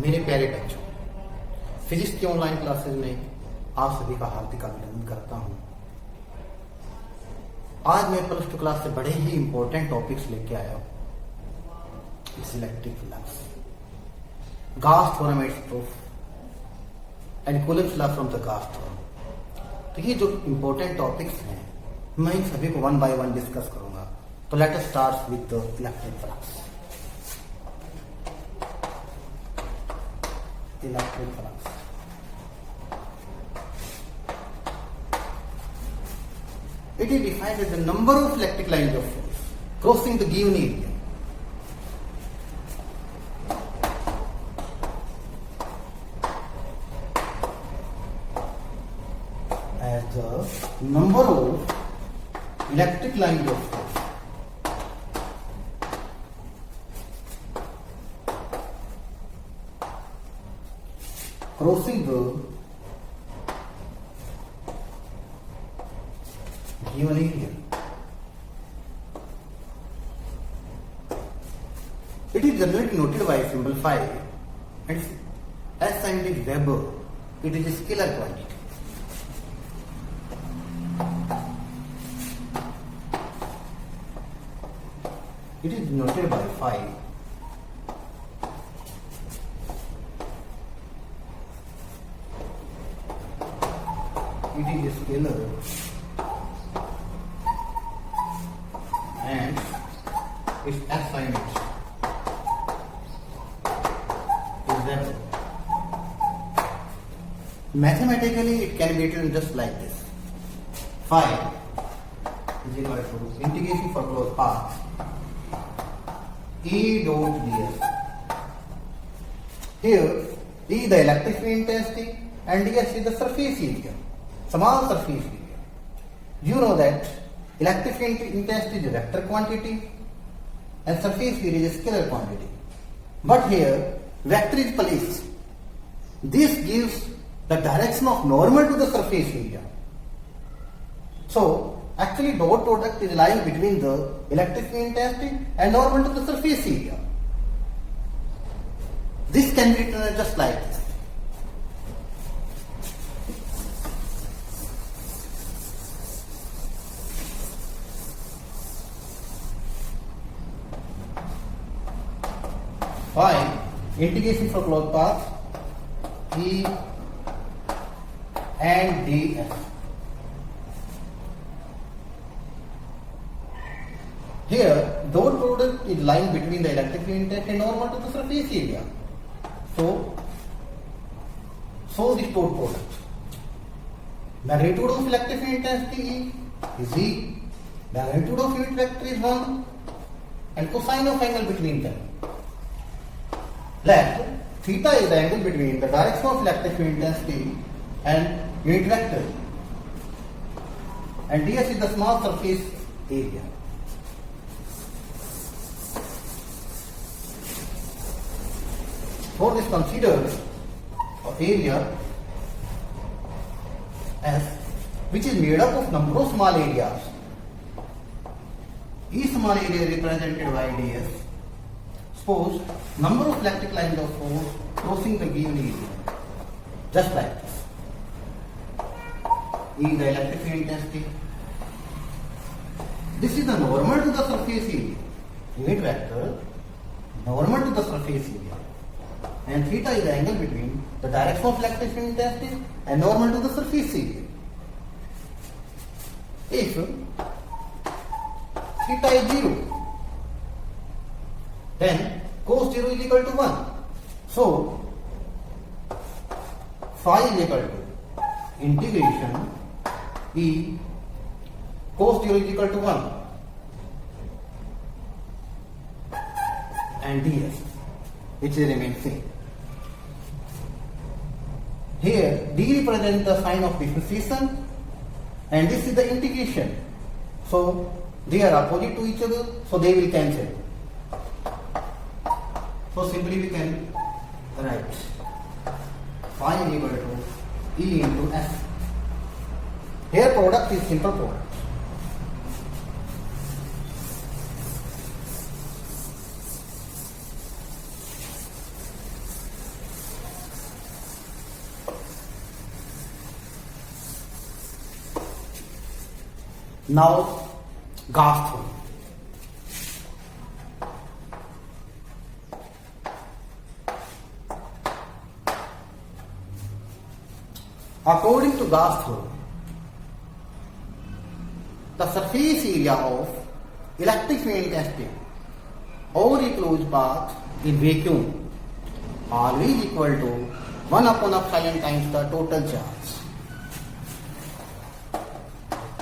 मेरे प्यारे बच्चों, फिजिक्स की ऑनलाइन क्लासेस में आप सभी का हार्दिक अभिनंदन करता हूं। आज मैं प्लस टू क्लास से बड़े ही इंपॉर्टेंट टॉपिक्स लेके आया हूं। Electric flux, Gauss theorem it's proof and Coulomb's law from the Gauss theorem. तो ये जो इंपॉर्टेंट टॉपिक्स हैं, मैं इन सभी को वन बाय वन डिस्कस करूंगा। तो let us start with the electric flux. Electric flux. It is defined as the number of electric lines of force crossing the given area. As the number of electric lines of force crossing the given area. It is generally denoted by symbol phi and as signed is Weber. It is a scalar quantity. It is denoted by phi. It is a scalar and its assignment is Weber. Mathematically, it can be written just like this: phi is equal to integration for closed path E dot ds. Here, E the electric field intensity and ds is the surface area. Small surface area. You know that electric field intensity is a vector quantity and surface area is a scalar quantity. But here vector is placed. This gives the direction of normal to the surface area. So actually dot product is lying between the electric field intensity and normal to the surface area. This can be written just like this. Phi integration for closed path E and ds. Here dot product is lying between the electric field intensity and normal to the surface area. So this dot product. Magnitude of electric field intensity E is E. Magnitude of unit vector is 1 and cosine of angle between them. Let theta is the angle between the direction of electric field intensity and unit vector, and ds is the small surface area. For this, consider area as which is made up of number of small areas. Each small area represented by ds. Suppose number of electric lines of force crossing the given area, just like this. E the electric field intensity. This is the normal to the surface area. Unit vector normal to the surface area, and theta is the angle between the direction of electric field intensity and normal to the surface area. If theta is 0, then cos 0 is equal to 1. So phi is equal to integration E cos 0 is equal to 1 and ds, which remains same. Here d represents the sign of differentiation and this is the integration. So they are opposite to each other, so they will cancel. So simply we can write phi is equal to E into S. Here product is simple product. Now, Gauss theorem. According to Gauss theorem, the surface area of electric field intensity over a closed path in vacuum always equal to 1 upon epsilon times the total charge.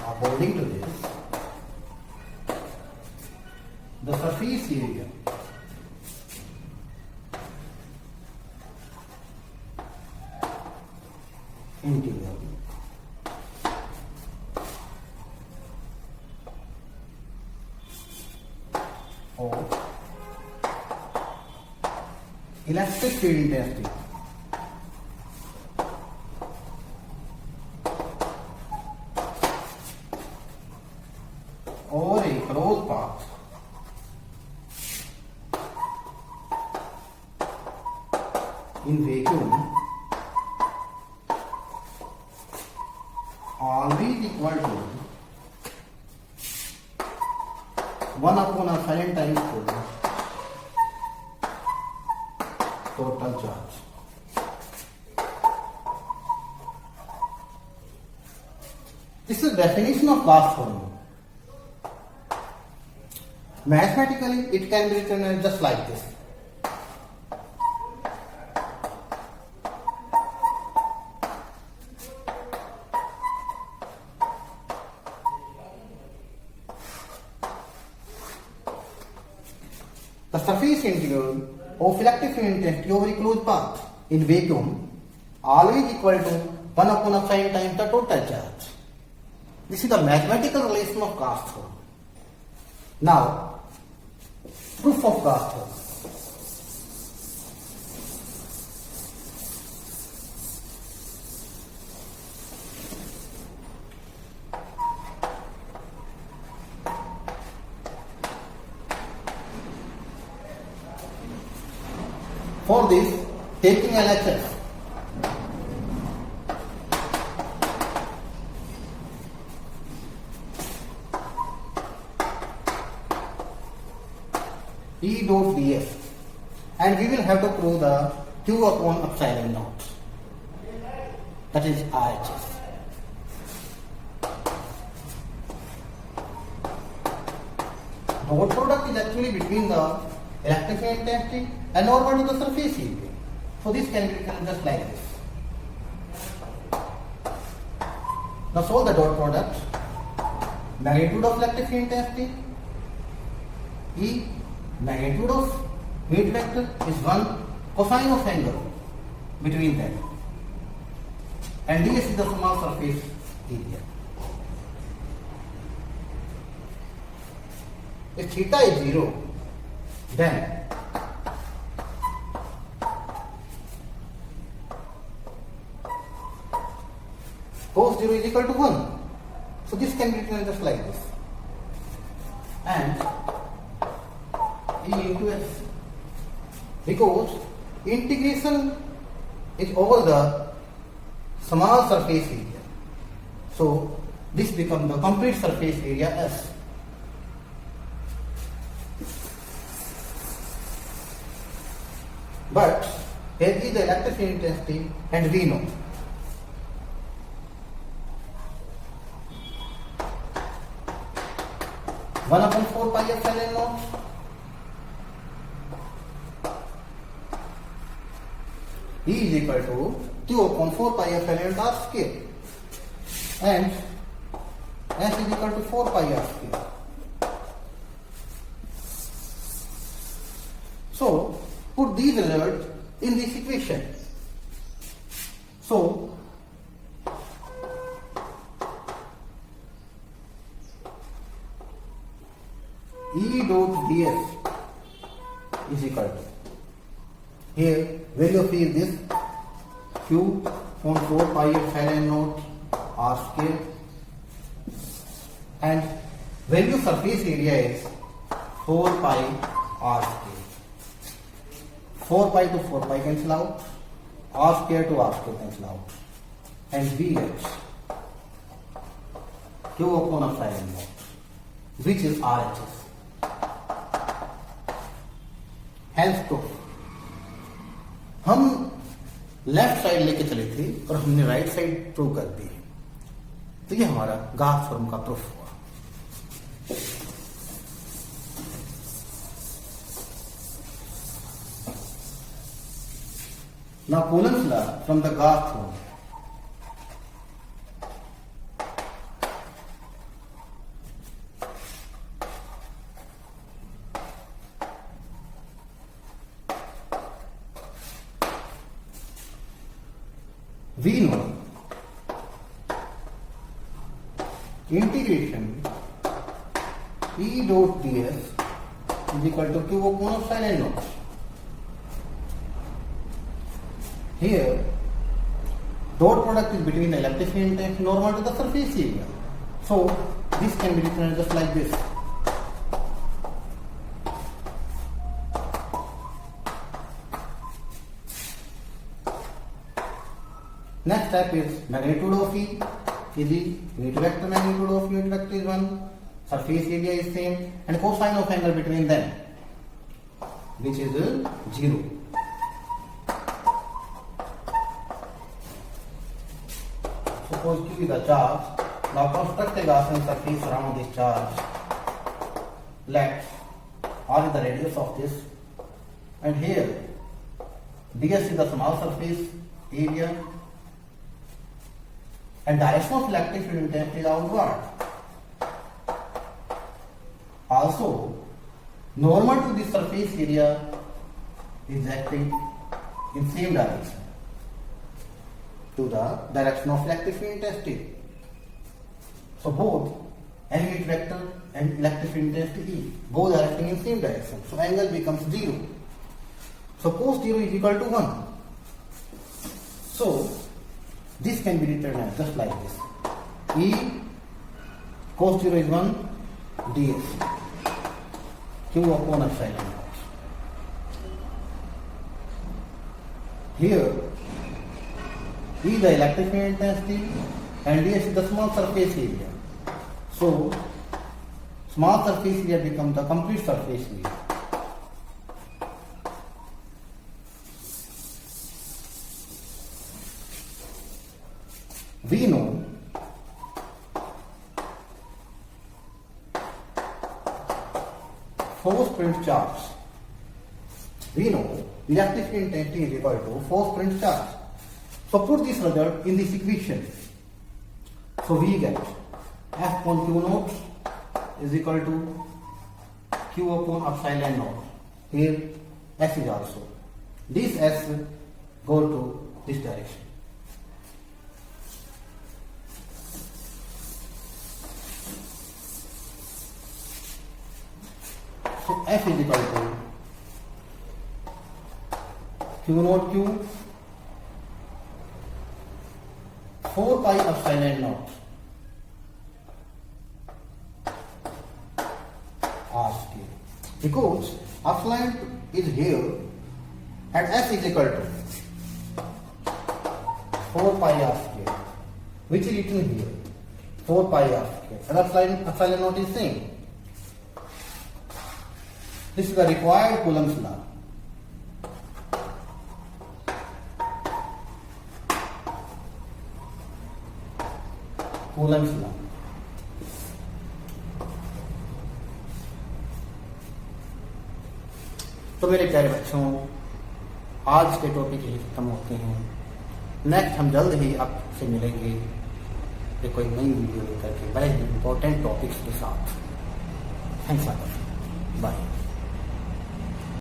According to this, the surface area integral of electric field intensity over a closed path in vacuum always equal to 1 upon epsilon times total charge. This is the definition of Gauss theorem. Mathematically, it can be written as just like this. The surface integral of electric field intensity over a closed path in vacuum always equal to 1 upon epsilon times the total charge. This is the mathematical relation of Gauss theorem. Now, proof of Gauss theorem. For this, taking LHS, E dot ds, and we will have to prove the Q upon epsilon naught, that is RHS. Dot product is actually between the electric field intensity and normal to the surface area. So this can be written just like this. Now solve the dot product. Magnitude of electric field intensity E, magnitude of unit vector is 1 cosine of angle between them, and ds is the small surface area. If theta is 0, then cos 0 is equal to 1. So this can be written just like this. And E into S, because integration is over the small surface area. So this becomes the complete surface area S. But here is the electric field intensity, and we know one upon 4 pi epsilon naught E is equal to Q upon 4 pi epsilon naught r square, and S is equal to 4 pi r square. So put these results in this equation. So E dot ds is equal to, here value of E is this, Q upon 4 pi epsilon naught r square, and value surface area is 4 pi r square. 4 pi to 4 pi cancel out, R square to R square cancel out, and we get Q upon epsilon naught, which is RHS. Hence proof. हम left side लेके चले थे और हमने right side prove कर दी, तो ये हमारा गाउस फॉर्म का प्रूफ हुआ. Now Coulomb's law from the Gauss form. We know integration E dot ds is equal to Q upon epsilon naught. Here, dot product is between the electric field intensity normal to the surface area. So, this can be written just like this. Next step is magnitude of E is the unit vector magnitude of unit vector is 1, surface area is same, and cosine of angle between them, which is 0. Suppose Q is a charge. Now construct a Gaussian surface around this charge. Let R is the radius of this, and here ds is the small surface area, and direction of electric field intensity is outward. Also, normal to this surface area is acting in same direction to the direction of electric field intensity. So both unit vector and electric field intensity E, both are acting in same direction. So angle becomes 0. So cos 0 is equal to 1. So this can be written as just like this. E cos 0 is 1 ds Q upon epsilon naught. Here E the electric field intensity and ds is the small surface area. So small surface area becomes the complete surface area. We know force print charge. We know electric field intensity is equal to force print charge. So put this result in this equation. So we get F upon Q naught is equal to Q upon epsilon naught. Here S is also. This S go to this direction. So F is equal to Q naught Q 4 pi epsilon naught R square, because epsilon is here and S is equal to 4 pi R square, which is written here 4 pi R square, and epsilon naught is same. This is the required Coulomb's law. Coulomb's law. तो मेरे प्यारे बच्चों, आज के topic यही खत्म होते हैं. नेक्स्ट हम जल्द ही आपसे मिलेंगे कि कोई नई वीडियो लेकर के बड़े इंपॉर्टेंट टॉपिक्स के साथ. Thanks a lot. बाय.